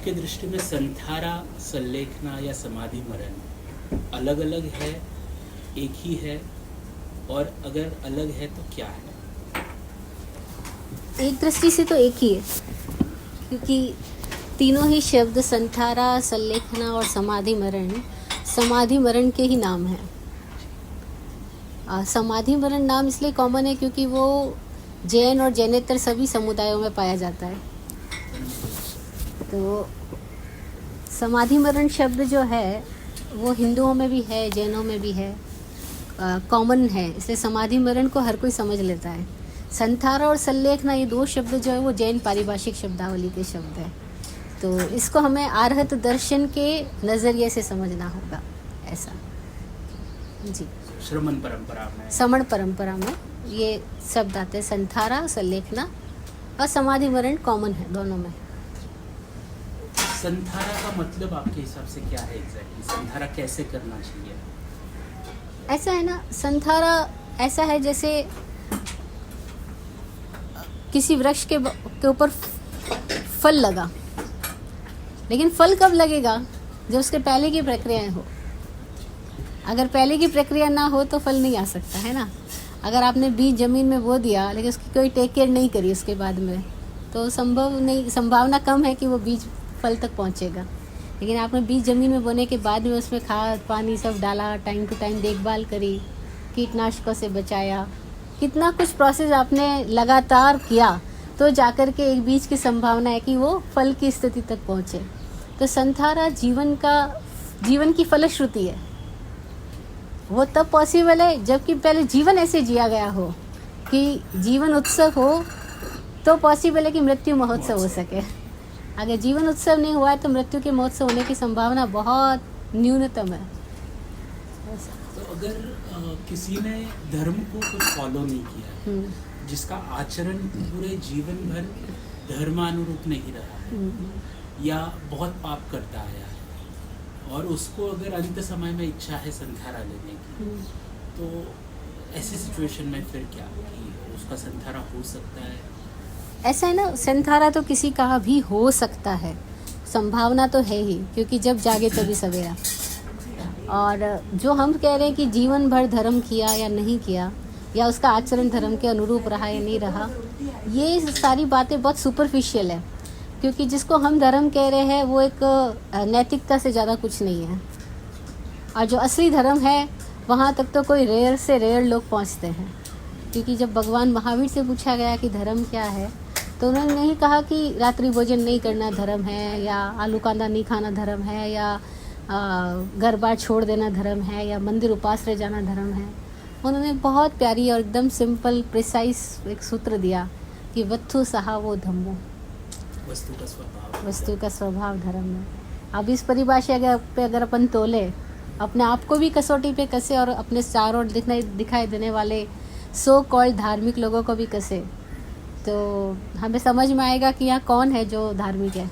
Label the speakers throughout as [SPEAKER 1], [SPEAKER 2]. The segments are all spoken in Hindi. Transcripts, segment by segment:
[SPEAKER 1] आपके दृष्टि में संथारा, संलेखना या समाधि मरण अलग अलग है, एक ही है, और अगर अलग है तो क्या है?
[SPEAKER 2] एक दृष्टि से तो एक ही है, क्योंकि तीनों ही शब्द संथारा, संलेखना और समाधि मरण के ही नाम हैं। समाधि मरण नाम इसलिए कॉमन है क्योंकि वो जैन और जैनेतर सभी समुदायों में पाया जाता है। तो समाधि मरण शब्द जो है वो हिंदुओं में भी है, जैनों में भी है, कॉमन है, इसलिए समाधि मरण को हर कोई समझ लेता है। संथारा और संलेखना ये दो शब्द जो है वो जैन पारिभाषिक शब्दावली के शब्द है, तो इसको हमें आर्हत दर्शन के नज़रिए से समझना होगा, ऐसा जी।
[SPEAKER 1] श्रमण परंपरा में
[SPEAKER 2] ये शब्द आते हैं, संथारा, संलेखना और समाधि मरण कॉमन है दोनों में।
[SPEAKER 1] संथारा का मतलब आपके हिसाब से क्या है एग्जैक्टली? संथारा कैसे करना चाहिए?
[SPEAKER 2] ऐसा है ना, संथारा ऐसा है जैसे किसी वृक्ष के ऊपर फल लगा, लेकिन फल कब लगेगा? जब उसके पहले की प्रक्रियाएं हो। अगर पहले की प्रक्रिया ना हो तो फल नहीं आ सकता है ना। अगर आपने बीज जमीन में बो दिया लेकिन उसकी कोई टेक केयर नहीं करी उसके बाद में, तो संभावना कम है कि वो बीज फल तक पहुंचेगा। लेकिन आपने बीज ज़मीन में बोने के बाद में उसमें खाद पानी सब डाला, टाइम टू टाइम देखभाल करी, कीटनाशकों से बचाया, कितना कुछ प्रोसेस आपने लगातार किया, तो जाकर के एक बीज की संभावना है कि वो फल की स्थिति तक पहुँचे। तो संथारा जीवन की फलश्रुति है। वो तब पॉसिबल है जबकि पहले जीवन ऐसे जिया गया हो कि जीवन उत्सव हो, तो पॉसिबल है कि मृत्यु महोत्सव हो सके। अगर जीवन उत्सव नहीं हुआ है तो मृत्यु के महोत्सव होने की संभावना बहुत न्यूनतम है।
[SPEAKER 1] तो अगर किसी ने धर्म को कुछ फॉलो नहीं किया, जिसका आचरण पूरे जीवन भर धर्मानुरूप नहीं रहा है, या बहुत पाप करता आया है, और उसको अगर अंत समय में इच्छा है संथारा लेने की, तो ऐसी सिचुएशन में फिर क्या कि उसका संथारा हो सकता है?
[SPEAKER 2] ऐसा है ना, संथारा तो किसी का भी हो सकता है, संभावना तो है ही, क्योंकि जब जागे तभी सवेरा। और जो हम कह रहे हैं कि जीवन भर धर्म किया या नहीं किया, या उसका आचरण धर्म के अनुरूप रहा या नहीं रहा, ये सारी बातें बहुत सुपरफिशियल है। क्योंकि जिसको हम धर्म कह रहे हैं वो एक नैतिकता से ज़्यादा कुछ नहीं है, और जो असली धर्म है वहाँ तक तो कोई रेयर से रेयर लोग पहुँचते हैं। क्योंकि जब भगवान महावीर से पूछा गया कि धर्म क्या है, तो उन्होंने नहीं कहा कि रात्रि भोजन नहीं करना धर्म है, या आलू कांदा नहीं खाना धर्म है, या घर बार छोड़ देना धर्म है, या मंदिर उपास रह जाना धर्म है। उन्होंने बहुत प्यारी और एकदम सिंपल प्रिसाइज एक सूत्र दिया कि वत्थु सहा वो धम्मो, वस्तु का स्वभाव धर्म है। अब इस परिभाषा पे अगर अपन तोले, अपने आप को भी कसौटी पे कसे और अपने चारों दिखाई देने वाले सो कॉल्ड धार्मिक लोगों को भी कसे, तो हमें समझ में आएगा कि यहाँ कौन है जो धार्मिक है।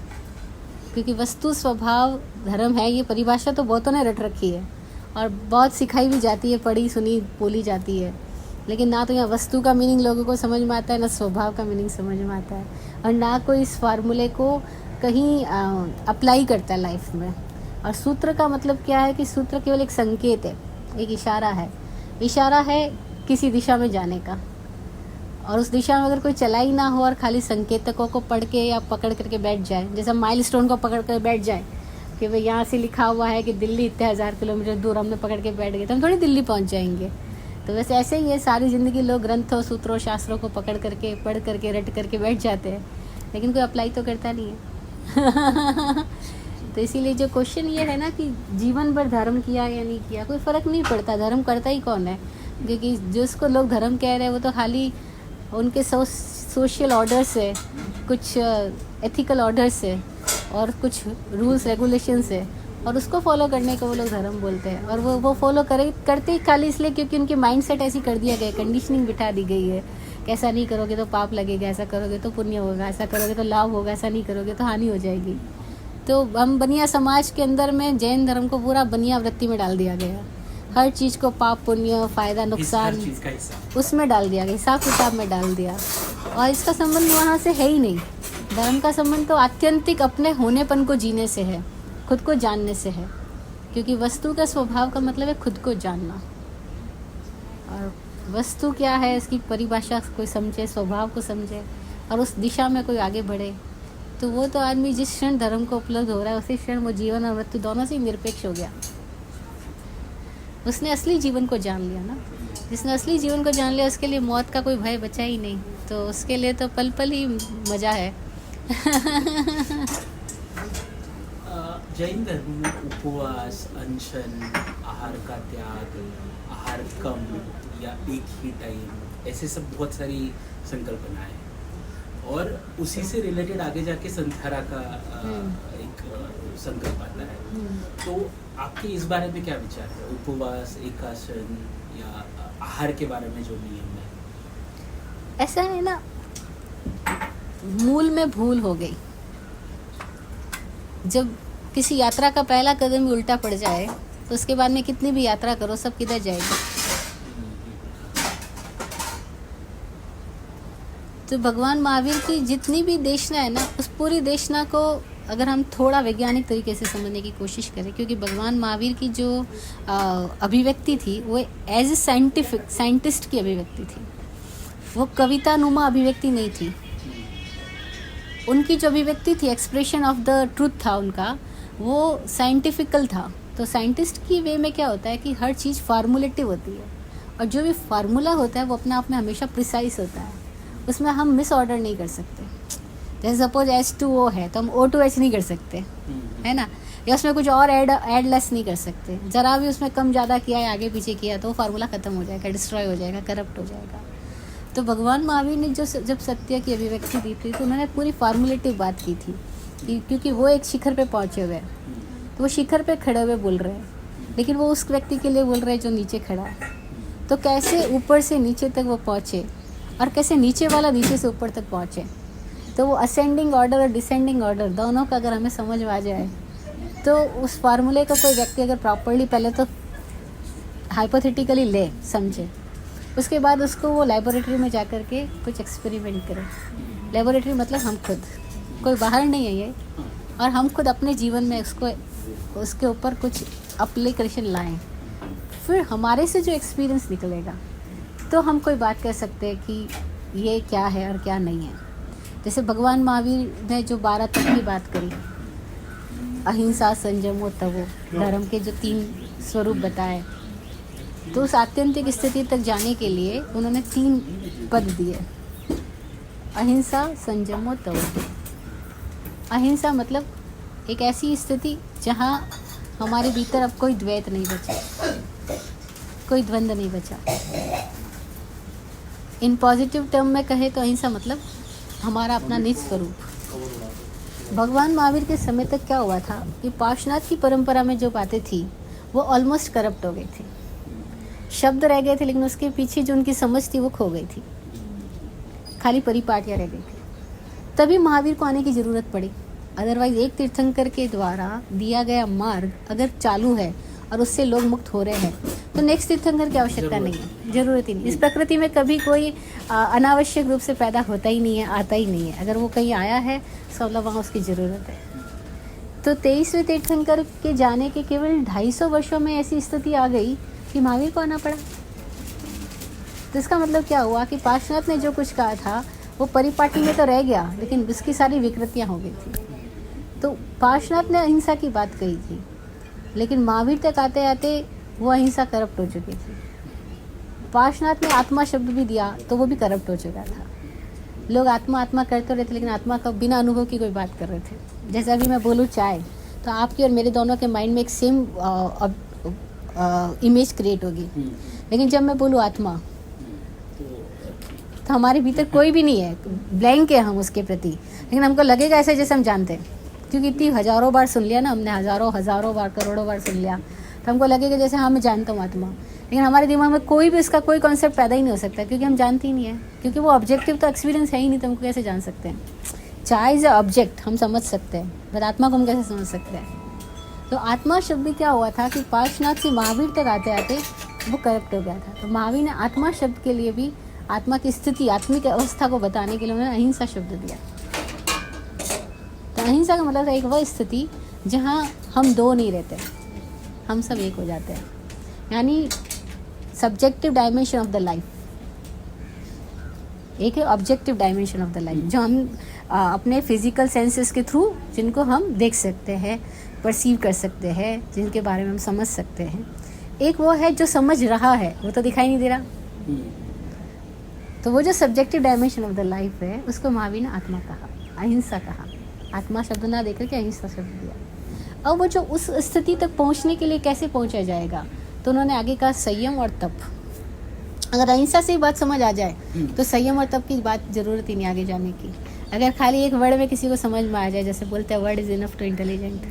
[SPEAKER 2] क्योंकि वस्तु स्वभाव धर्म है, ये परिभाषा तो बहुतों ने रट रखी है और बहुत सिखाई भी जाती है, पढ़ी सुनी बोली जाती है, लेकिन ना तो यहाँ वस्तु का मीनिंग लोगों को समझ में आता है, ना स्वभाव का मीनिंग समझ में आता है, और ना कोई इस फार्मूले को कहीं अप्लाई करता है लाइफ में। और सूत्र का मतलब क्या है कि सूत्र केवल एक संकेत है, एक इशारा है किसी दिशा में जाने का। और उस दिशा में अगर कोई चला ही ना हो और खाली संकेतकों को पढ़ के या पकड़ करके बैठ जाए, जैसे माइलस्टोन को पकड़ कर बैठ जाए कि भाई यहाँ से लिखा हुआ है कि दिल्ली इतने 1000 किलोमीटर दूर, हमने पकड़ के बैठ गए तो हम थोड़ी दिल्ली पहुँच जाएंगे। तो वैसे ऐसे ही है, सारी ज़िंदगी लोग ग्रंथों सूत्रों शास्त्रों को पकड़ करके पढ़ करके रट करके बैठ जाते हैं, लेकिन कोई अप्लाई तो करता नहीं है। तो इसीलिए जो क्वेश्चन ये है ना कि जीवन भर धर्म किया या नहीं किया, कोई फ़र्क नहीं पड़ता, धर्म करता ही कौन है। क्योंकि जिसको लोग धर्म कह रहे हैं वो तो खाली उनके सोशल ऑर्डर से, कुछ एथिकल ऑर्डर से और कुछ रूल्स रेगुलेशन से, और उसको फॉलो करने को वो लोग धर्म बोलते हैं। और वो फॉलो करते ही खाली इसलिए क्योंकि उनके माइंडसेट ऐसी कर दिया गया, कंडीशनिंग बिठा दी गई है कि ऐसा नहीं करोगे तो पाप लगेगा, ऐसा करोगे तो पुण्य होगा, ऐसा करोगे तो लाभ होगा, ऐसा नहीं करोगे तो हानि हो जाएगी। तो हम बनिया समाज के अंदर में जैन धर्म को पूरा बनिया वृत्ति में डाल दिया गया, हर चीज़ को पाप पुण्य फ़ायदा नुकसान उसमें डाल दिया गया, हिसाब किताब में डाल दिया, और इसका संबंध वहाँ से है ही नहीं। धर्म का संबंध तो आत्यंतिक अपने होनेपन को जीने से है, खुद को जानने से है, क्योंकि वस्तु का स्वभाव का मतलब है खुद को जानना। और वस्तु क्या है इसकी परिभाषा कोई समझे, स्वभाव को समझे और उस दिशा में कोई आगे बढ़े, तो वो तो आदमी जिस क्षण धर्म को उपलब्ध हो रहा है उसी क्षण वो जीवन और मृत्यु दोनों से निरपेक्ष हो गया। उसने असली जीवन को जान लिया ना। जिसने असली जीवन को जान लिया उसके लिए मौत का कोई भय बचा ही नहीं, तो उसके लिए तो पल पल ही मजा है।
[SPEAKER 1] जैन धर्म में उपवास, अनशन, आहार का त्याग, आहार कम या एक ही टाइम, ऐसे सब बहुत सारी संकल्पनाएं हैं और उसी से रिलेटेड आगे जाके संथारा का एक संकल्प आता है। तो आपके इस बारे में क्या विचार है? उपवास, एकासन या आहार के बारे में जो नियम है?
[SPEAKER 2] ऐसा है ना, मूल में भूल हो गई। जब किसी यात्रा का पहला कदम भी उल्टा पड़ जाए तो उसके बाद में कितनी भी यात्रा करो सब किधर जाएगा। तो भगवान महावीर की जितनी भी देशना है ना, उस पूरी देशना को अगर हम थोड़ा वैज्ञानिक तरीके से समझने की कोशिश करें, क्योंकि भगवान महावीर की जो अभिव्यक्ति थी वो एज ए साइंटिस्ट की अभिव्यक्ति थी, वो कवितानुमा अभिव्यक्ति नहीं थी। उनकी जो अभिव्यक्ति थी, एक्सप्रेशन ऑफ द ट्रूथ था उनका, वो साइंटिफिकल था। तो साइंटिस्ट की वे में क्या होता है कि हर चीज़ फार्मूलेटिव होती है, और जो भी फार्मूला होता है वो अपने आप में हमेशा प्रिसाइज होता है, उसमें हम मिस ऑर्डर नहीं कर सकते। जैसे सपोज H2O है तो हम O2H नहीं कर सकते, है ना, या उसमें कुछ और ऐड लेस नहीं कर सकते। ज़रा भी उसमें कम ज़्यादा किया है, आगे पीछे किया तो वो फार्मूला ख़त्म हो जाएगा, डिस्ट्रॉय हो जाएगा, करप्ट हो जाएगा। तो भगवान महावीर ने जब सत्य की अभिव्यक्ति दी थी तो उन्होंने पूरी फार्मूलेटिव बात की थी, क्योंकि वो एक शिखर पे पहुँचे हुए हैं, तो वो शिखर पे खड़े हुए बोल रहे हैं, लेकिन वो उस व्यक्ति के लिए बोल रहे हैं जो नीचे खड़ा है। तो कैसे ऊपर से नीचे तक वो पहुँचे और कैसे नीचे वाला नीचे से ऊपर तक पहुँचे, तो वो असेंडिंग ऑर्डर और डिसेंडिंग ऑर्डर दोनों का अगर हमें समझ में आ जाए तो उस फार्मूले को कोई व्यक्ति अगर प्रॉपरली पहले तो हाइपोथेटिकली ले समझे, उसके बाद उसको वो लेबोरेटरी में जा कर के कुछ एक्सपेरिमेंट करे। लेबोरेटरी मतलब हम खुद, कोई बाहर नहीं है ये, और हम खुद अपने जीवन में उसके ऊपर कुछ एप्लीकेशन लाएं, फिर हमारे से जो एक्सपीरियंस निकलेगा तो हम कोई बात कर सकते हैं कि ये क्या है और क्या नहीं है। जैसे भगवान महावीर ने जो 12 तत्व की बात करी, अहिंसा, संयम और तवो, धर्म के जो 3 स्वरूप बताए, तो उस आत्यंतिक स्थिति तक जाने के लिए उन्होंने 3 पद दिए, अहिंसा, संयम और तवो। अहिंसा मतलब एक ऐसी स्थिति जहाँ हमारे भीतर अब कोई द्वैत नहीं बचा, कोई द्वंद्व नहीं बचा। इन पॉजिटिव टर्म में कहे तो अहिंसा मतलब हमारा अपना निज स्वरूप। भगवान महावीर के समय तक क्या हुआ था कि पार्श्वनाथ की परंपरा में जो बातें थी वो ऑलमोस्ट करप्ट हो गई थी, शब्द रह गए थे लेकिन उसके पीछे जो उनकी समझ थी वो खो गई थी, खाली परिपाटियाँ रह गई थी। तभी महावीर को आने की ज़रूरत पड़ी, अदरवाइज एक तीर्थंकर के द्वारा दिया गया मार्ग अगर चालू है और उससे लोग मुक्त हो रहे हैं तो नेक्स्ट तीर्थंकर की आवश्यकता नहीं है, ज़रूरत ही नहीं। इस प्रकृति में कभी कोई अनावश्यक रूप से पैदा होता ही नहीं है, आता ही नहीं है। अगर वो कहीं आया है तो मतलब वहाँ उसकी ज़रूरत है। तो 23वें तीर्थंकर के जाने के केवल 250 वर्षों में ऐसी स्थिति आ गई कि महावीर को आना पड़ा। तो इसका मतलब क्या हुआ कि पार्श्वनाथ ने जो कुछ कहा था वो परिपाटी में तो रह गया, लेकिन उसकी सारी विकृतियाँ हो गई थी। तो पार्श्वनाथ ने अहिंसा की बात कही थी, लेकिन महावीर तक आते आते वो अहिंसा करप्ट हो चुकी थी। पार्श्वनाथ ने आत्मा शब्द भी दिया तो वो भी करप्ट हो चुका था। लोग आत्मा आत्मा करते रहे थे, लेकिन आत्मा का बिना अनुभव की कोई बात कर रहे थे। जैसे अभी मैं बोलूँ चाय, तो आपकी और मेरे दोनों के माइंड में एक सेम इमेज क्रिएट होगी, लेकिन जब मैं बोलूँ आत्मा तो हमारे भीतर कोई भी नहीं है, ब्लैंक है हम उसके प्रति, लेकिन हमको लगेगा ऐसे जैसे हम जानते हैं, क्योंकि इतनी हज़ारों बार सुन लिया ना हमने, हज़ारों बार, करोड़ों बार सुन लिया, तो हमको लगेगा जैसे हाँ मैं जानता हूँ आत्मा। लेकिन हमारे दिमाग में कोई भी इसका कोई कॉन्सेप्ट पैदा ही नहीं हो सकता, क्योंकि हम जानते ही नहीं है, क्योंकि वो ऑब्जेक्टिव तो एक्सपीरियंस है ही नहीं, तो हमको कैसे जान सकते हैं। चाय इज़ अ ऑब्जेक्ट, हम समझ सकते हैं, बट आत्मा को हम कैसे समझ सकते हैं। तो आत्मा शब्द भी क्या हुआ था कि पार्श्वनाथ से महावीर तक आते आते वो करप्ट हो गया था। तो महावीर ने आत्मा शब्द के लिए भी, आत्मा की स्थिति, आत्मिक अवस्था को बताने के लिए उन्होंने अहिंसा शब्द दिया। अहिंसा का मतलब है एक वह स्थिति जहाँ हम दो नहीं रहते, हम सब एक हो जाते हैं, यानी subjective dimension of the life, एक है objective dimension of the life, जो हम अपने फिजिकल सेंसेस के थ्रू जिनको हम देख सकते हैं, परसीव कर सकते हैं, जिनके बारे में हम समझ सकते हैं। एक वो है जो समझ रहा है, वो तो दिखाई नहीं दे रहा। तो वो जो subjective dimension of the life है उसको महावीर ने आत्मा कहा, अहिंसा कहा। आत्मा शब्द ना देकर के अहिंसा शब्द दिया। अब वो जो उस स्थिति तक पहुंचने के लिए कैसे पहुंचा जाएगा, तो उन्होंने आगे कहा संयम और तप। अगर अहिंसा से ही बात समझ आ जाए तो संयम और तप की बात जरूरत ही नहीं आगे जाने की। अगर खाली एक वर्ड में किसी को समझ में आ जाए, जैसे बोलते हैं word is enough to intelligent,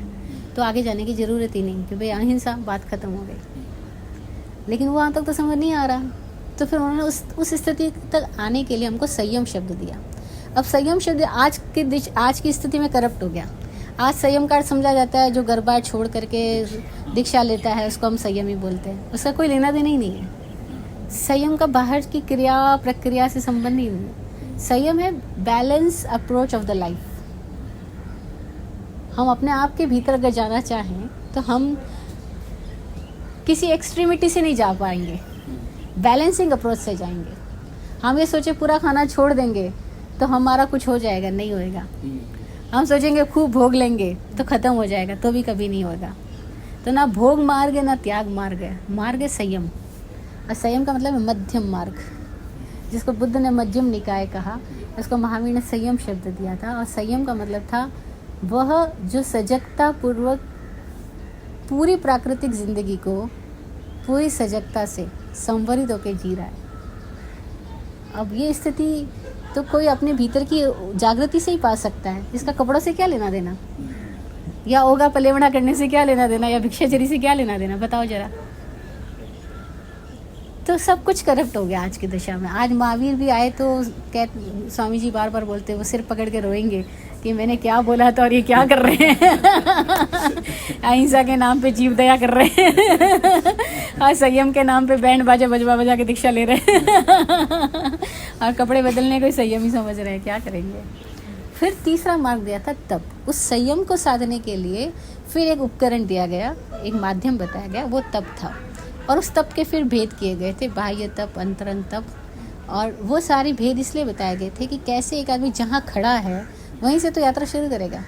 [SPEAKER 2] तो आगे जाने की ज़रूरत ही नहीं कि भाई अहिंसा, बात ख़त्म हो गई। लेकिन वहाँ तक तो समझ नहीं आ रहा, तो फिर उन्होंने उस स्थिति तक आने के लिए हमको संयम शब्द दिया। अब संयम शब्द आज की स्थिति में करप्ट हो गया। आज संयम का अर्थ समझा जाता है जो गर्भार छोड़ करके दीक्षा लेता है उसको हम संयमी बोलते हैं, उसका कोई लेना देना ही नहीं है। संयम का बाहर की क्रिया प्रक्रिया से संबंध ही नहीं है। संयम है balance approach of the life. हम अपने आप के भीतर अगर जाना चाहें तो हम किसी एक्सट्रीमिटी से नहीं जा पाएंगे, बैलेंसिंग अप्रोच से जाएंगे। हम ये सोचे पूरा खाना छोड़ देंगे तो हमारा कुछ हो जाएगा, नहीं होएगा। हम सोचेंगे खूब भोग लेंगे तो ख़त्म हो जाएगा, तो भी कभी नहीं होगा। तो ना भोग मार्ग है ना त्याग मार्ग है, मार्ग है संयम। और संयम का मतलब है मध्यम मार्ग, जिसको बुद्ध ने मध्यम निकाय कहा, उसको महावीर ने संयम शब्द दिया था। और संयम का मतलब था वह जो सजगता पूर्वक पूरी प्राकृतिक जिंदगी को पूरी सजगता से संवरित होकर जी रहा है। अब ये स्थिति तो कोई अपने भीतर की जागृति से ही पा सकता है। इसका कपड़ों से क्या लेना देना, या ओगा पलेवड़ा करने से क्या लेना देना, या भिक्षाचरी से क्या लेना देना, बताओ जरा। तो सब कुछ करप्ट हो गया आज की दशा में। आज महावीर भी आए तो स्वामी जी बार बार बोलते, वो सिर पकड़ के रोएंगे कि मैंने क्या बोला था और ये क्या कर रहे हैं। अहिंसा के नाम पे जीव दया कर रहे हैं और संयम के नाम पे बैंड बाजा बजवा बजा के दीक्षा ले रहे हैं और कपड़े बदलने को ही संयम ही समझ रहे हैं। क्या करेंगे। फिर तीसरा मार्ग दिया था तप। उस संयम को साधने के लिए फिर एक उपकरण दिया गया, एक माध्यम बताया गया, वो तप था। और उस तप के फिर भेद किए गए थे, बाह्य तप, अंतरंग तप। और वो सारे भेद इसलिए बताए गए थे कि कैसे एक आदमी जहाँ खड़ा है वहीं से तो यात्रा शुरू करेगा।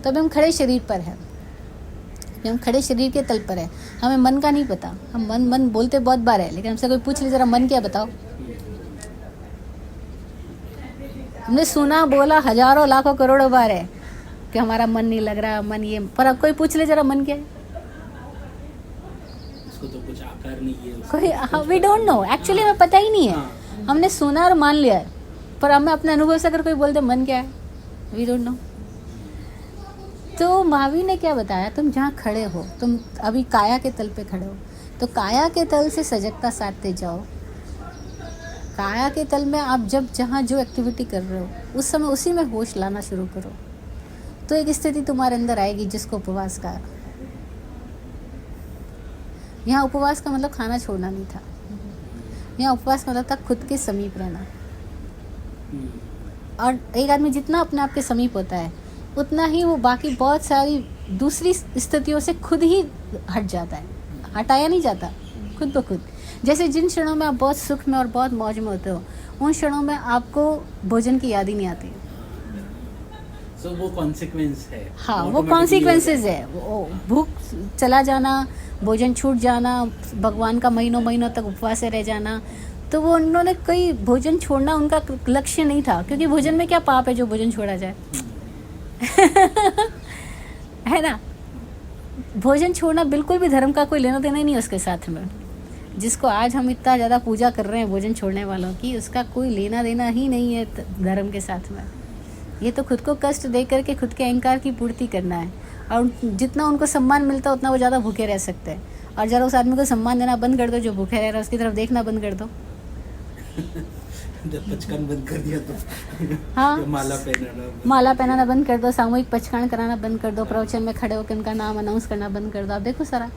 [SPEAKER 2] तो अभी हम खड़े शरीर पर हैं, अभी हम खड़े शरीर के तल पर है, हमें मन का नहीं पता। हम मन मन बोलते बहुत बार है, लेकिन हमसे कोई पूछ ले जरा मन क्या बताओ। हमने सुना बोला हजारों लाखों करोड़ों बार है कि हमारा मन नहीं लग रहा, मन ये, पर अब कोई पूछ ले जरा मन क्या है।
[SPEAKER 1] उसको तो कुछ आकार नहीं है,
[SPEAKER 2] कोई वी डोंट नो, एक्चुअली हमें पता ही नहीं है। हमने सुना और मान लिया है, पर हमें अपने अनुभव से अगर कोई बोल दे मन क्या है, वी डोंट नो। तो महावीर ने क्या बताया, तुम जहाँ खड़े हो, तुम अभी काया के तल पे खड़े हो, तो काया के तल से सजगता साधते जाओ। काया के तल में आप जब जहाँ जो एक्टिविटी कर रहे हो उस समय उसी में होश लाना शुरू करो, तो एक स्थिति तुम्हारे अंदर आएगी जिसको उपवास कहा। यहाँ उपवास का मतलब खाना छोड़ना नहीं था, यहाँ उपवास का मतलब था खुद के समीप रहना। और एक आदमी जितना अपने आप के समीप होता है उतना ही वो बाकी बहुत सारी दूसरी स्थितियों से खुद ही हट जाता है, हटाया नहीं जाता, खुद ब खुद। जैसे जिन क्षणों में आप बहुत सुख में और बहुत मौज में होते हो, उन क्षणों में आपको भोजन की याद ही नहीं आती।
[SPEAKER 1] So, वो कॉन्सिक्वेंस है।
[SPEAKER 2] हाँ, वो कॉन्सिक्वेंसेस है। वो भूख चला जाना, भोजन छूट जाना, भगवान का महीनों महीनों तक उपवास से रह जाना, तो वो उन्होंने कोई भोजन छोड़ना उनका लक्ष्य नहीं था, क्योंकि भोजन में क्या पाप है जो भोजन छोड़ा जाए। है ना। भोजन छोड़ना बिल्कुल भी धर्म का कोई लेना देना ही नहीं उसके साथ में। जिसको आज हम इतना ज़्यादा पूजा कर रहे हैं भोजन छोड़ने वालों की, उसका कोई लेना देना ही नहीं है धर्म के साथ में। ये तो खुद को कष्ट दे करके खुद के अहंकार की पूर्ति करना है। और जितना उनको सम्मान मिलता है उतना वो ज़्यादा भूखे रह सकते हैं। और जरा उस आदमी को सम्मान देना बंद कर दो जो भूखे रह रहा है, उसकी तरफ देखना बंद कर दो।
[SPEAKER 1] जब पचकान बंद कर दिया तो
[SPEAKER 2] हाँ, माला पहनाना बंद कर दो, सामूहिक पचकान कराना बंद कर दो, प्रवचन में खड़े होकर उनका नाम अनाउंस करना बंद कर दो। आप देखो सारा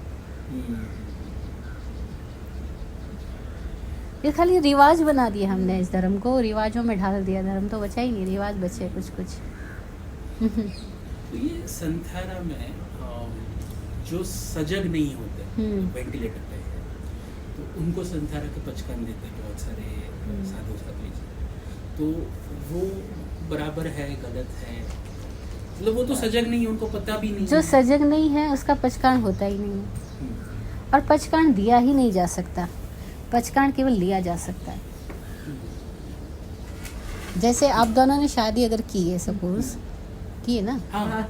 [SPEAKER 2] ये खाली रिवाज बना दिए हमने, इस धर्म को रिवाजों में ढाल दिया। धर्म तो बचा ही नहीं, रिवाज बचे कुछ कुछ।
[SPEAKER 1] तो ये संथारा में जो सजग नहीं होते, वेंटिलेटर पे है, तो उनको संथारा के पचकन देते हैं बहुत सारे साधु साध्वी जी। तो वो बराबर है, गलत है? मतलब वो तो सजग नहीं है, उनको पता भी नहीं
[SPEAKER 2] जो
[SPEAKER 1] है।
[SPEAKER 2] सजग नहीं है उसका पचकान होता ही नहीं है, और पचकान दिया ही नहीं जा सकता, पचकान केवल लिया जा सकता है। जैसे आप दोनों ने शादी अगर की है, सपोज की है ना,
[SPEAKER 1] हाँ।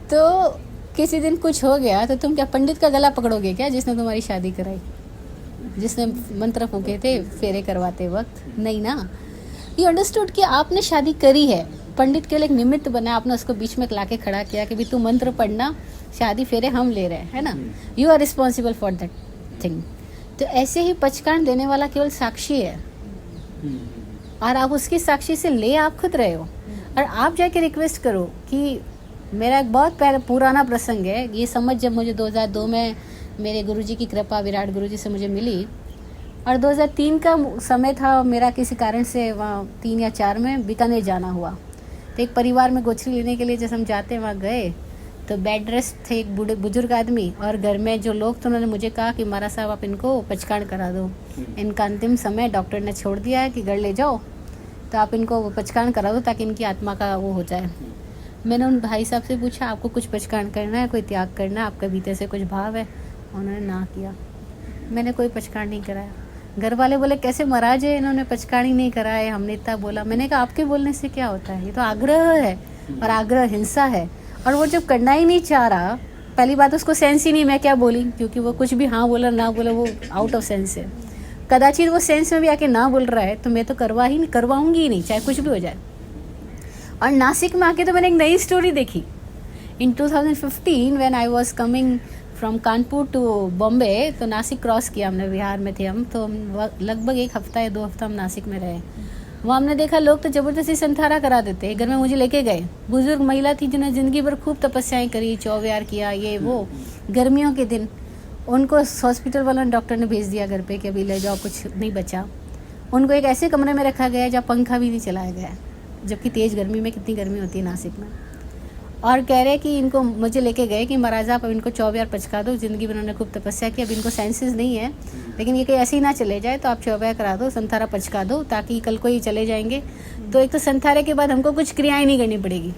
[SPEAKER 2] तो किसी दिन कुछ हो गया तो तुम क्या पंडित का गला पकड़ोगे क्या, जिसने तुम्हारी शादी कराई, जिसने मंत्र फूके थे फेरे करवाते वक्त? नहीं ना। यू अंडरस्टूड कि आपने शादी करी है, पंडित के लिए एक निमित्त बना, आपने उसको बीच में लाके खड़ा किया कि भी तू मंत्र पढ़ना, शादी फेरे हम ले रहे हैं, है ना, you are responsible for that thing. तो ऐसे ही पचकान देने वाला केवल साक्षी है, और आप उसकी साक्षी से ले आप खुद रहे हो, और आप जाके रिक्वेस्ट करो कि मेरा एक बहुत पुराना प्रसंग है, ये समझ जब मुझे 2002 में मेरे गुरुजी की कृपा विराट गुरुजी से मुझे मिली, और 2003 का समय था, मेरा किसी कारण से वहाँ 3 या 4 में बीकानेर जाना हुआ। तो एक परिवार में गोचरी लेने के लिए जैसे हम जाते हैं वहाँ गए, तो बेड रेस्ट थे एक बुजुर्ग आदमी, और घर में जो लोग थे उन्होंने मुझे कहा कि महाराज साहब आप इनको पचकान करा दो, इनका अंतिम समय डॉक्टर ने छोड़ दिया है कि घर ले जाओ, तो आप इनको पचकान करा दो ताकि इनकी आत्मा का वो हो जाए। मैंने उन भाई साहब से पूछा आपको कुछ पचकान करना है, कोई त्याग करना है, आपका भीतर से कुछ भाव है? उन्होंने ना किया। मैंने कोई पचकान नहीं कराया। घर वाले बोले कैसे महाराज है, इन्होंने पचकान ही नहीं कराया, हमने इतना बोला। मैंने कहा आपके बोलने से क्या होता है, ये तो आग्रह है, और आग्रह हिंसा है, और वो जब करना ही नहीं चाह रहा, पहली बात उसको सेंस ही नहीं मैं क्या बोली, क्योंकि वो कुछ भी हाँ बोला ना बोला वो आउट ऑफ सेंस है। कदाचित वो सेंस में भी आके ना बोल रहा है तो मैं तो करवाऊंगी ही नहीं, चाहे कुछ भी हो जाए। और नासिक में आके तो मैंने एक नई स्टोरी देखी। In 2015 when I was coming from Kanpur to Bombay, तो नासिक क्रॉस किया हमने, बिहार में थे हम, तो लगभग 1 हफ्ता या 2 हफ्ता हम नासिक में रहे। वहाँ हमने देखा लोग तो ज़बरदस्ती संथारा करा देते। घर में मुझे लेके गए, बुजुर्ग महिला थी जिन्होंने ज़िंदगी भर खूब तपस्याएं करी, चौविहार किया, ये वो, गर्मियों के दिन उनको हॉस्पिटल वालों ने, डॉक्टर ने भेज दिया घर पे कि अभी ले जाओ, कुछ नहीं बचा। उनको एक ऐसे कमरे में रखा गया जहाँ पंखा भी नहीं चलाया गया, जबकि तेज़ गर्मी में कितनी गर्मी होती है नासिक में। और कह रहे कि इनको मुझे लेके गए कि महाराज आप अब इनको 24 पचका दो, ज़िंदगी में उन्होंने खूब तपस्या की, अब इनको सेंसेस नहीं है, लेकिन ये कहीं ऐसे ही ना चले जाए, तो आप 24 करा दो, संथारा पचका दो, ताकि कल को ही चले जाएंगे तो एक तो संथारे के बाद हमको कुछ क्रियाएं नहीं करनी पड़ेगी।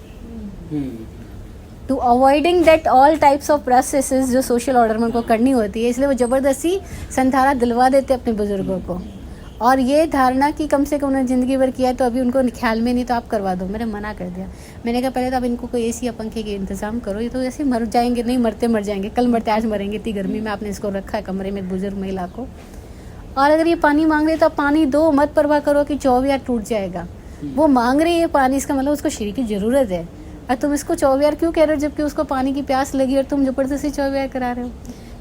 [SPEAKER 2] To avoiding that all types of processes जो सोशल ऑर्डर में उनको करनी होती है, इसलिए वो ज़बरदस्ती संथारा दिलवा देते अपने बुजुर्गों को। और ये धारणा कि कम से कम उन्होंने ज़िंदगी भर किया तो अभी उनको ख्याल में नहीं, तो आप करवा दो। मैंने मना कर दिया। मैंने कहा पहले तो आप इनको कोई एसी या पंखे के इंतज़ाम करो, ये तो ऐसे मर जाएंगे, नहीं मरते मर जाएंगे, कल मरते आज मरेंगे, इतनी गर्मी में आपने इसको रखा है कमरे में, बुजुर्ग महिला को। और अगर ये पानी मांग रहे तो आप पानी दो, मत परवाह करो कि 24 टूट जाएगा। वो मांग रही है पानी, इसका मतलब उसको शरीर की ज़रूरत है, और तुम इसको 24 क्यों कह रहे हो जबकि उसको पानी की प्यास लगी और तुम ज़बरदस्ती 24 करा रहे हो।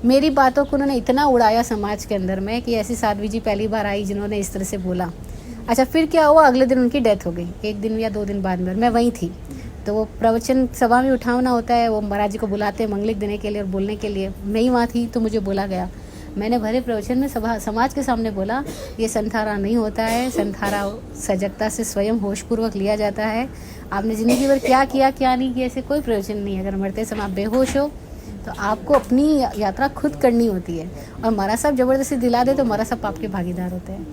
[SPEAKER 2] मेरी बातों को उन्होंने इतना उड़ाया समाज के अंदर में कि ऐसी साध्वी जी पहली बार आई जिन्होंने इस तरह से बोला। अच्छा, फिर क्या हुआ, अगले दिन उनकी डेथ हो गई, 1 दिन या 2 दिन बाद में, और मैं वहीं थी। तो वो प्रवचन सभा में उठाना होता है, वो महाराज जी को बुलाते हैं मंगलिक देने के लिए और बोलने के लिए। मैं ही वहाँ थी तो मुझे बोला गया। मैंने भरे प्रवचन में समाज के सामने बोला, ये संथारा नहीं होता है, संथारा सजगता से स्वयं होशपूर्वक लिया जाता है। आपने ज़िंदगी भर क्या किया क्या नहीं किया, ऐसे कोई प्रयोजन नहीं है। अगर मरते समय आप बेहोश हो तो आपको अपनी यात्रा खुद करनी होती है, और महाराज साहब ज़बरदस्ती दिला दे तो महाराज साहब आपके भागीदार होते हैं।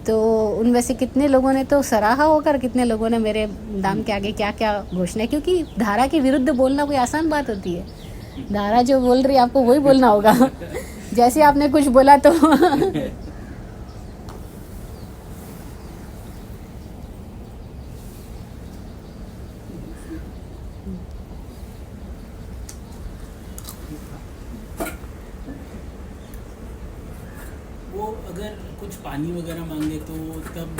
[SPEAKER 2] तो उनमें से कितने लोगों ने तो सराहा होकर, कितने लोगों ने मेरे नाम के आगे क्या क्या घोषणा, क्योंकि धारा के विरुद्ध बोलना कोई आसान बात होती है। धारा जो बोल रही है आपको वही बोलना होगा। जैसे आपने कुछ बोला तो
[SPEAKER 1] वो अगर कुछ पानी वगैरह मांगे तो तब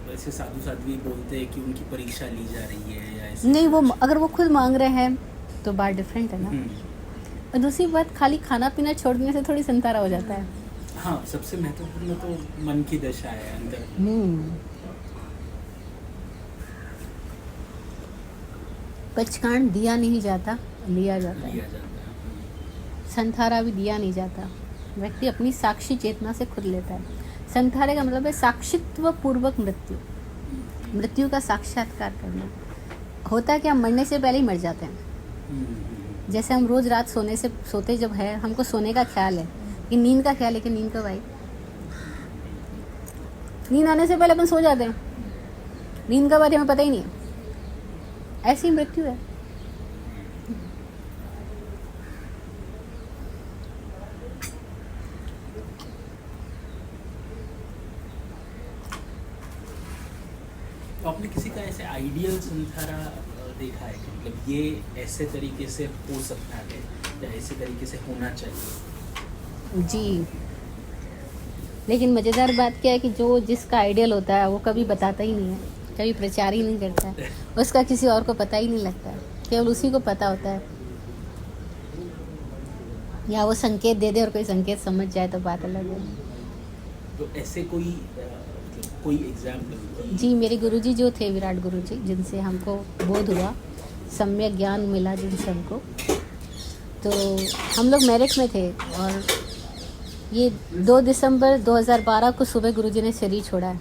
[SPEAKER 1] वैसे साधु साध्वी बोलते हैं कि उनकी परीक्षा ली जा रही है या ऐसे
[SPEAKER 2] नहीं, वो अगर वो खुद मांग रहे हैं तो बात डिफरेंट है ना। और दूसरी बात, खाली खाना पीना छोड़ने से थोड़ी संतारा हो जाता है।
[SPEAKER 1] हाँ, सबसे महत्वपूर्ण तो मन की दशा है अंदर।
[SPEAKER 2] पचकान दिया नहीं जाता, लिया जाता है।
[SPEAKER 1] लिया जाता है।
[SPEAKER 2] संथारा भी दिया नहीं जाता, व्यक्ति अपनी साक्षी चेतना से खुद लेता है। संधारे का मतलब है साक्षित्व पूर्वक मृत्यु, मृत्यु का साक्षात्कार करना। होता है कि हम मरने से पहले ही मर जाते हैं। जैसे हम रोज रात सोते जब है, हमको सोने का ख्याल है, कि नींद का ख्याल है कि नींद कब आई। नींद आने से पहले अपन सो जाते हैं, नींद का बारे हमें पता ही नहीं है। ऐसी मृत्यु है।
[SPEAKER 1] तो आपने किसी का ऐसे आइडियल संसारा देखा है कि मतलब ये ऐसे तरीके से हो सकता है या ऐसे तरीके से होना चाहिए?
[SPEAKER 2] जी, लेकिन मज़ेदार बात क्या है कि जो जिसका आइडियल होता है वो कभी बताता ही नहीं है, कभी प्रचार ही नहीं करता है, उसका किसी और को पता ही नहीं लगता है, केवल उसी को पता होता है। या वो संकेत दे दे और कोई संकेत समझ जाए तो बात अलग है।
[SPEAKER 1] तो ऐसे कोई एग्जाम्पल?
[SPEAKER 2] जी, मेरे गुरुजी जो थे, विराट गुरुजी, जिनसे हमको बोध हुआ, सम्यक ज्ञान मिला जिनसे हमको, तो हम लोग मेरठ में थे और ये 2 दिसंबर 2012 को सुबह गुरुजी ने शरीर छोड़ा है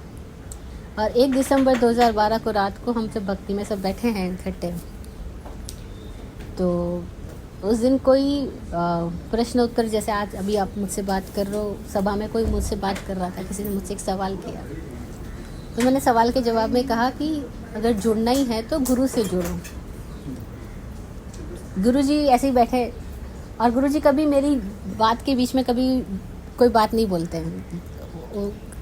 [SPEAKER 2] और 1 दिसंबर 2012 को रात को हम सब भक्ति में सब बैठे हैं इकट्ठे। तो उस दिन कोई प्रश्न उत्तर, जैसे आज अभी आप मुझसे बात कर रहे हो, सभा में कोई मुझसे बात कर रहा था, किसी ने मुझसे एक सवाल किया, तो मैंने सवाल के जवाब में कहा कि अगर जुड़ना ही है तो गुरु से जुड़ो। गुरुजी ऐसे ही बैठे और गुरुजी कभी मेरी बात के बीच में कभी कोई बात नहीं बोलते हैं,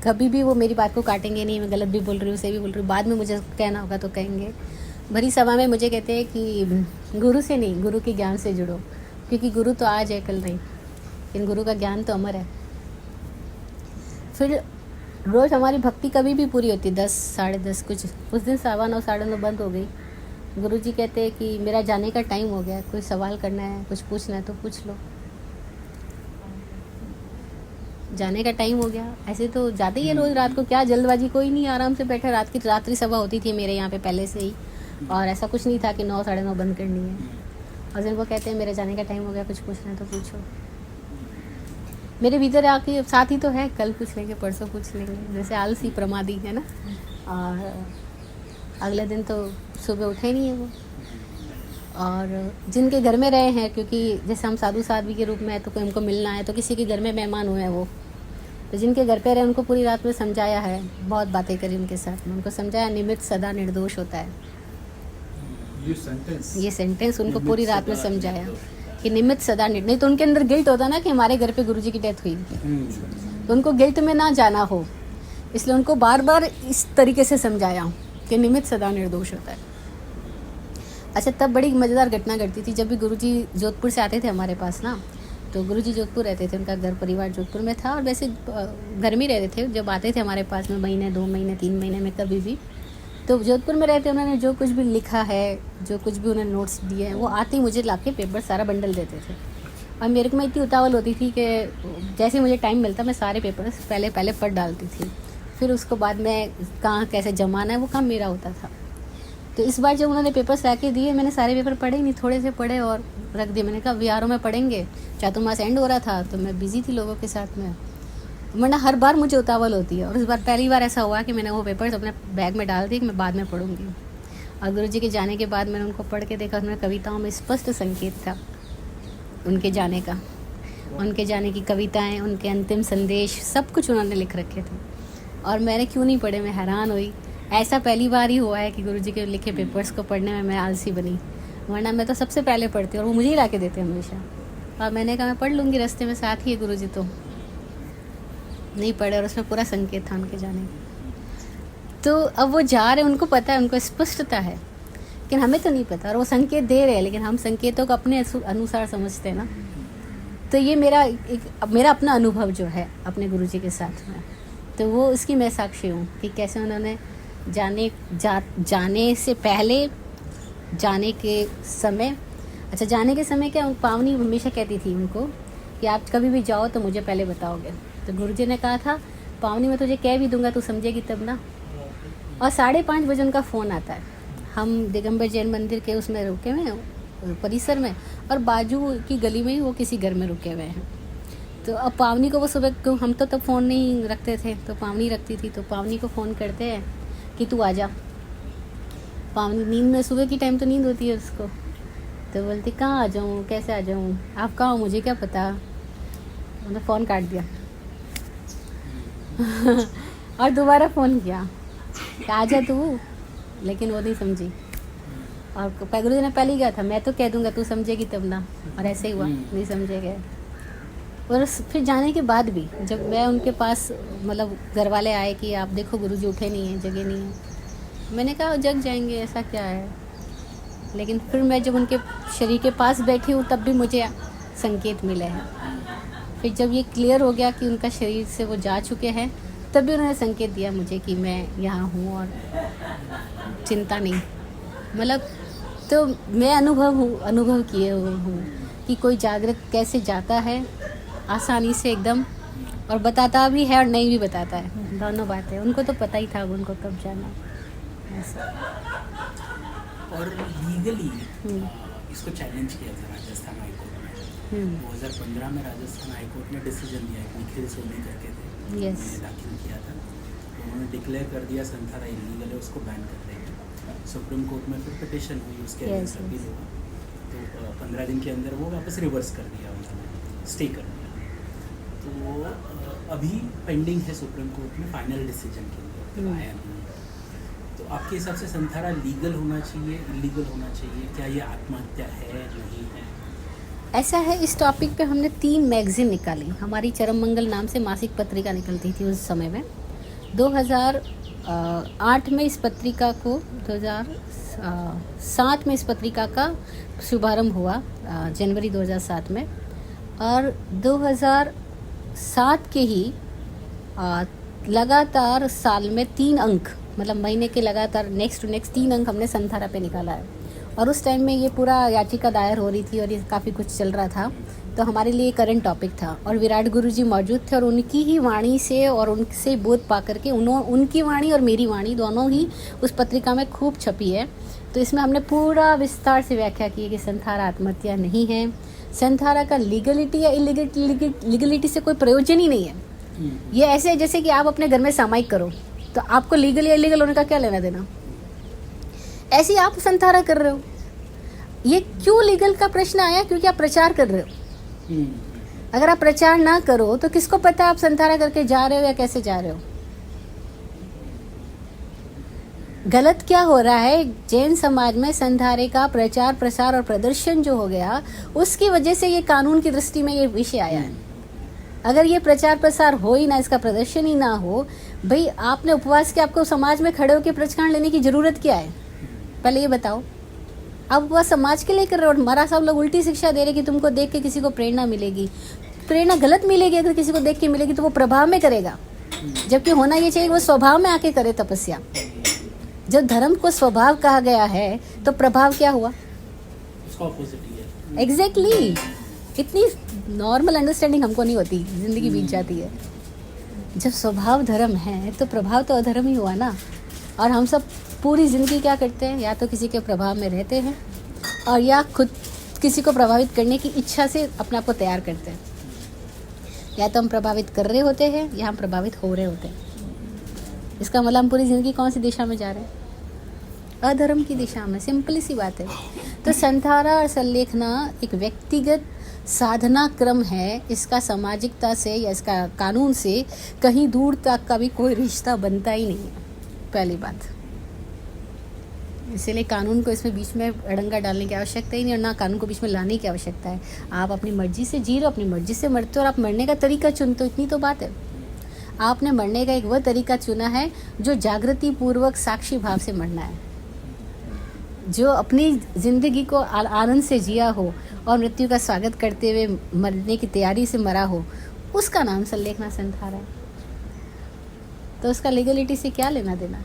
[SPEAKER 2] कभी भी वो मेरी बात को काटेंगे नहीं। मैं गलत भी बोल रही हूँ, सही भी बोल रही हूँ, बाद में मुझे कहना होगा तो कहेंगे। भरी सभा में मुझे कहते हैं कि गुरु से नहीं, गुरु के ज्ञान से जुड़ो, क्योंकि गुरु तो आज है, कल नहीं, लेकिन गुरु का ज्ञान तो अमर है। फिर रोज़ हमारी भक्ति कभी भी पूरी होती, 10 साढ़े 10 कुछ, उस दिन 9:15 9:30 बंद हो गई। गुरुजी कहते हैं कि मेरा जाने का टाइम हो गया, कोई सवाल करना है, कुछ पूछना है तो पूछ लो, जाने का टाइम हो गया। ऐसे तो जाते ही है रोज़ रात को, क्या जल्दबाजी, कोई नहीं, आराम से बैठे। रात्रि सभा होती थी मेरे यहाँ पे पहले से ही, और ऐसा कुछ नहीं था कि 9 साढ़े 9 बंद करनी है। और जब वो कहते हैं मेरे जाने का टाइम हो गया, कुछ पूछना है तो पूछो, मेरे भीतर आके साथ ही तो है, कल पूछ लेंगे, परसों पूछ लेंगे, जैसे आलसी प्रमादी है ना। और अगले दिन तो सुबह उठे नहीं है वो। और जिनके घर में रहे हैं, क्योंकि जैसे हम साधु साध्वी के रूप में है तो कोई हमको मिलना है, तो किसी के घर में मेहमान हुए हैं वो, तो जिनके घर पे रहे उनको पूरी रात में समझाया है, बहुत बातें करी उनके साथ में, उनको समझाया निमित्त सदा निर्दोष होता है। ये सेंटेंस उनको पूरी रात में समझाया कि निमित्त सदा नहीं तो उनके अंदर गिल्ट होता ना कि हमारे घर पे गुरुजी की डेथ हुई, तो उनको गिल्ट में ना जाना हो, इसलिए उनको बार बार इस तरीके से समझाया कि निमित्त सदा निर्दोष होता है। अच्छा, तब बड़ी मज़ेदार घटना घटती थी, जब भी गुरुजी जोधपुर से आते थे हमारे पास ना, तो गुरुजी जोधपुर रहते थे, उनका घर परिवार जोधपुर में था और वैसे घर में रहते थे। जब आते थे हमारे पास में महीने 2 महीने 3 महीने में कभी भी, तो जोधपुर में रहते उन्होंने जो कुछ भी लिखा है, जो कुछ भी उन्होंने नोट्स दिए हैं, वो आते ही मुझे लाके पेपर सारा बंडल देते थे। और मेरे को में इतनी उतावल होती थी कि जैसे मुझे टाइम मिलता मैं सारे पेपर्स पहले पढ़ डालती थी, फिर उसको बाद में कहाँ कैसे जमाना है वो काम मेरा होता था। तो इस बार जब उन्होंने पेपर्स ला के दिए, मैंने सारे पेपर पढ़े नहीं, थोड़े से पढ़े और रख दिए। मैंने कहा वीआरओ में पढ़ेंगे, चातुर्मास एंड हो रहा था तो मैं बिजी थी लोगों के साथ में, वरना हर बार मुझे उतावल होती है। और इस बार पहली बार ऐसा हुआ कि मैंने वो पेपर्स अपने बैग में डाल दिए कि मैं बाद में पढ़ूंगी। और गुरुजी के जाने के बाद मैंने उनको पढ़ के देखा, उसमें कविताओं में स्पष्ट संकेत था उनके जाने का, उनके जाने की कविताएं, उनके अंतिम संदेश, सब कुछ उन्होंने लिख रखे थे। और मैंने क्यों नहीं पढ़े, मैं हैरान हुई। ऐसा पहली बार ही हुआ है कि गुरुजी के लिखे पेपर्स को पढ़ने में मैं आलसी बनी, वरना मैं तो सबसे पहले पढ़ती और वो मुझे ही ला के देते हमेशा। और मैंने कहा मैं पढ़ लूँगी, रास्ते में साथ ही है गुरुजी, तो नहीं पढ़े और उसमें पूरा संकेत था उनके जाने का। तो अब वो जा रहे, उनको पता है, उनको स्पष्टता है, लेकिन हमें तो नहीं पता, और वो संकेत दे रहे हैं, लेकिन हम संकेतों को अपने अनुसार समझते हैं ना। तो ये मेरा अपना अनुभव जो है अपने गुरुजी के साथ में, तो वो उसकी मैं साक्षी हूँ कि कैसे उन्होंने जाने से पहले, जाने के समय, अच्छा जाने के समय क्या, पावनी हमेशा कहती थी उनको कि आप कभी भी जाओ तो मुझे पहले बताओगे। तो गुरुजी ने कहा था पावनी मैं तुझे कह भी दूंगा तू समझेगी तब ना। और 5:30 बजे उनका फ़ोन आता है, हम दिगंबर जैन मंदिर के उसमें रुके हुए हैं परिसर में, और बाजू की गली में ही वो किसी घर में रुके हुए हैं। तो अब पावनी को वो सुबह, क्यों हम तो तब फ़ोन नहीं रखते थे, तो पावनी रखती थी, तो पावनी को फ़ोन करते हैं कि तू आ जा। पावनी नींद में, सुबह की टाइम तो नींद होती है उसको, तो बोलती कहाँ आ जाऊँ, कैसे आ जाऊँ, आप कहाँ हो, मुझे क्या पता। मैंने फ़ोन काट दिया और दोबारा फ़ोन किया कि आ जा तू, लेकिन वो नहीं समझी। और पैगुरु जी ने पहले ही कहा था, मैं तो कह दूंगा, तू समझेगी तब ना, और ऐसे ही हुआ, नहीं समझे गए। और फिर जाने के बाद भी जब मैं उनके पास, मतलब घर वाले आए कि आप देखो गुरुजी उठे नहीं हैं, जगह नहीं है, मैंने कहा जग जाएंगे, ऐसा क्या है। लेकिन फिर मैं जब उनके शरीर के पास बैठी हूँ तब भी मुझे संकेत मिले हैं। फिर जब ये क्लियर हो गया कि उनका शरीर से वो जा चुके हैं, तब भी उन्होंने संकेत दिया मुझे कि मैं यहाँ हूँ और चिंता नहीं। मतलब तो मैं अनुभव किए हूँ कि कोई जागृत कैसे जाता है आसानी से एकदम, और बताता भी है और नहीं भी बताता है, दोनों बातें। उनको तो पता ही था उनको कब जाना ऐसा।
[SPEAKER 1] और लीगली इसको चैलेंज किया था राजस्थान हाईकोर्ट में। 2015 में राजस्थान हाईकोर्ट ने डिसीजन दिया कि निखिल सोनी करके थे, मैंने दाखिल किया था, तो उन्होंने डिक्लेयर कर दिया संथारा इलीगल है, उसको बैन कर देंगे। सुप्रीम कोर्ट में फिर पिटिशन हुई, उसके अगेंस्ट अपील हुआ, तो 15 दिन के अंदर वो वापस रिवर्स कर दिया, उन्होंने स्टे कर दिया। तो अभी पेंडिंग है सुप्रीम कोर्ट में फाइनल डिसीजन के लिए, आया नहीं। तो आपके हिसाब से संथारा लीगल होना चाहिए, इलीगल होना चाहिए, क्या ये आत्महत्या है, नहीं है?
[SPEAKER 2] ऐसा है, इस टॉपिक पे हमने 3 मैगजीन निकाली। हमारी चरम मंगल नाम से मासिक पत्रिका निकलती थी उस समय में। 2008 में इस पत्रिका को, 2007 में इस पत्रिका का शुभारंभ हुआ, जनवरी 2007 में। और 2007 के ही लगातार साल में 3 अंक, मतलब महीने के लगातार नेक्स्ट टू नेक्स्ट 3 अंक हमने संथारा पे निकाला है। और उस टाइम में ये पूरा याचिका दायर हो रही थी और ये काफ़ी कुछ चल रहा था, तो हमारे लिए करंट टॉपिक था। और विराट गुरुजी मौजूद थे और उनकी ही वाणी से और उनसे बोध पा करके उनकी वाणी और मेरी वाणी दोनों ही उस पत्रिका में खूब छपी है। तो इसमें हमने पूरा विस्तार से व्याख्या की है कि संथारा आत्महत्या नहीं है, संथारा का लीगलिटी या इलीगलिटी से कोई प्रयोजन ही नहीं है। ये ऐसे है जैसे कि आप अपने घर में सामायिक करो, तो आपको लीगल या इलीगल होने का क्या लेना देना। ऐसे ही आप संथारा कर रहे हो, ये क्यों लीगल का प्रश्न आया, क्योंकि आप प्रचार कर रहे हो। अगर आप प्रचार ना करो तो किसको पता आप संथारा करके जा रहे हो या कैसे जा रहे हो। गलत क्या हो रहा है, जैन समाज में संथारे का प्रचार प्रसार और प्रदर्शन जो हो गया, उसकी वजह से ये कानून की दृष्टि में ये विषय आया है। अगर ये प्रचार प्रसार हो ही ना, इसका प्रदर्शन ही ना हो, भाई आपने उपवास के, आपको समाज में खड़े होकर प्रचकान लेने की जरूरत क्या है, पहले ये बताओ। आप उपवास समाज के लिए कर रहे हो, महाराज साहब लोग उल्टी शिक्षा दे रहे कि तुमको देख के किसी को प्रेरणा मिलेगी। प्रेरणा गलत मिलेगी, अगर किसी को देख के मिलेगी तो वो प्रभाव में करेगा, जबकि होना ये चाहिए वो स्वभाव में आके करे तपस्या। जब धर्म को स्वभाव कहा गया है तो प्रभाव क्या हुआ,
[SPEAKER 1] उसका ऑपोजिट ही है।
[SPEAKER 2] एग्जैक्टली। इतनी नॉर्मल अंडरस्टैंडिंग हमको नहीं होती, जिंदगी बीत जाती है। जब स्वभाव धर्म है तो प्रभाव तो अधर्म ही हुआ ना। और हम सब पूरी ज़िंदगी क्या करते हैं, या तो किसी के प्रभाव में रहते हैं और या खुद किसी को प्रभावित करने की इच्छा से अपने आप को तैयार करते हैं। या तो हम प्रभावित कर रहे होते हैं या हम प्रभावित हो रहे होते हैं। इसका मतलब हम पूरी ज़िंदगी कौन सी दिशा में जा रहे हैं, अधर्म की दिशा में। सिंपली सी बात है। तो संथारा और संलेखना एक व्यक्तिगत साधना क्रम है, इसका सामाजिकता से या इसका कानून से कहीं दूर तक का भी कोई रिश्ता बनता ही नहीं है, पहली बात। इसीलिए कानून को इसमें बीच में अड़ंगा डालने की आवश्यकता ही नहीं, और ना कानून को बीच में लाने की आवश्यकता है। आप अपनी मर्जी से जी रहे हो, अपनी मर्जी से मरते हो, और आप मरने का तरीका चुनते हो, इतनी तो बात है। आपने मरने का एक वह तरीका चुना है जो जागृति पूर्वक साक्षी भाव से मरना है, जो अपनी ज़िंदगी को आनंद से जिया हो और मृत्यु का स्वागत करते हुए मरने की तैयारी से मरा हो, उसका नाम संलेखना संथारा है। तो उसका लीगलिटी से क्या लेना देना।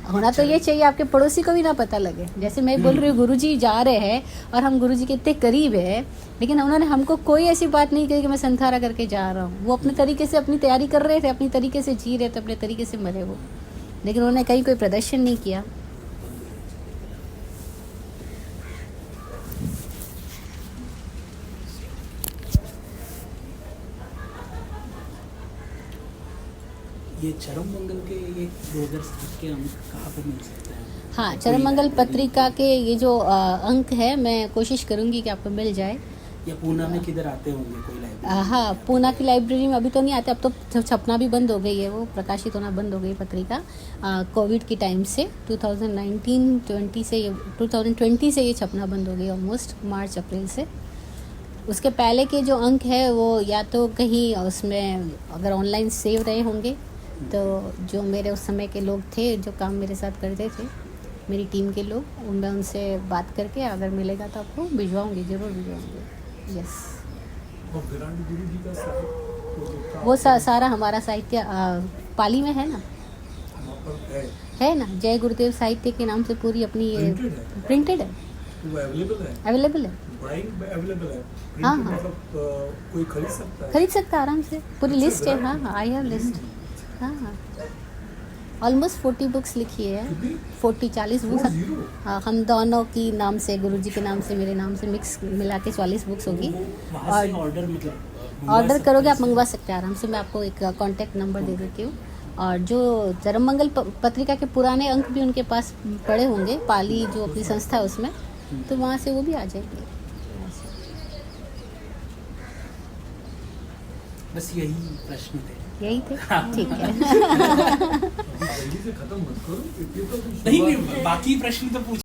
[SPEAKER 2] होना तो ये चाहिए आपके पड़ोसी को भी ना पता लगे। जैसे मैं बोल रही हूँ गुरुजी जा रहे हैं और हम गुरुजी के इतने करीब है, लेकिन उन्होंने हमको कोई ऐसी बात नहीं कही कि मैं संथारा करके जा रहा हूँ। वो अपने तरीके से अपनी तैयारी कर रहे थे, अपनी तरीके से जी रहे थे, अपने तरीके से मरे वो, लेकिन उन्होंने कहीं कोई प्रदर्शन नहीं किया।
[SPEAKER 1] ये चरम मंगल के ये 2007 के अंक कहाँ पर मिल सकते हैं?
[SPEAKER 2] हाँ, चरम मंगल पत्रिका के ये जो अंक है, मैं कोशिश करूँगी कि आपको मिल जाए।
[SPEAKER 1] या पूना में किधर आते होंगे कोई लाइब्रेरी?
[SPEAKER 2] हाँ, पूना की लाइब्रेरी में अभी तो नहीं आते, अब तो छपना भी बंद हो गई है, वो प्रकाशित होना बंद हो गई पत्रिका कोविड की टाइम से। 2020 से ये छपना बंद हो गई, ऑलमोस्ट मार्च अप्रैल से। उसके पहले के जो अंक है वो या तो कहीं उसमें अगर ऑनलाइन सेव रहे होंगे, तो जो मेरे उस समय के लोग थे जो काम मेरे साथ करते थे, मेरी टीम के लोग, मैं उनसे बात करके अगर मिलेगा तो आपको भिजवाऊंगी, ज़रूर भिजवाऊंगी। यस,
[SPEAKER 3] और विराट गुरु जी का साहित्य
[SPEAKER 2] वो सारा हमारा साहित्य पाली में है ना,
[SPEAKER 3] वहाँ पर
[SPEAKER 2] है ना, जय गुरुदेव साहित्य के नाम से पूरी अपनी ये प्रिंटेड है,
[SPEAKER 3] वो
[SPEAKER 2] अवेलेबल है।
[SPEAKER 3] बाइंग अवेलेबल है।
[SPEAKER 2] हाँ,
[SPEAKER 3] Printed
[SPEAKER 2] हाँ।
[SPEAKER 3] मतलब कोई खरीद सकता है।
[SPEAKER 2] खरीद सकता है आराम से, पूरी
[SPEAKER 3] अच्छा,
[SPEAKER 2] लिस्ट है।
[SPEAKER 3] विराट
[SPEAKER 2] हाँ, आई हैव लिस्ट। हाँ, ऑलमोस्ट 40 बुक्स लिखी है,
[SPEAKER 3] कितनी?
[SPEAKER 2] 40 बुक्स।
[SPEAKER 3] 40?
[SPEAKER 2] हाँ, हम दोनों की नाम से, गुरुजी के नाम से, मेरे नाम से मिक्स मिला के 40 बुक्स होगी।
[SPEAKER 1] वहाँ से
[SPEAKER 2] और
[SPEAKER 1] ऑर्डर मतलब मंगवा
[SPEAKER 2] ऑर्डर
[SPEAKER 1] सकते
[SPEAKER 2] करोगे
[SPEAKER 1] हैं
[SPEAKER 2] आप, मंगवा सकते हैं आराम से। मैं आपको एक कांटेक्ट नंबर दे देती हूँ। और जो चरम मंगल पत्रिका के पुराने अंक भी उनके पास पड़े होंगे, पाली जो अपनी संस्था है उसमें, तो वहाँ से वो भी आ जाएंगे।
[SPEAKER 1] बस यही प्रश्न थे।
[SPEAKER 2] यही थे, ठीक है।
[SPEAKER 3] अभी जल्दी से खत्म मत करो, ये तो अभी
[SPEAKER 1] नहीं
[SPEAKER 3] शुरुआत
[SPEAKER 1] नहीं,
[SPEAKER 3] है।
[SPEAKER 1] बाकी प्रश्न तो पूछ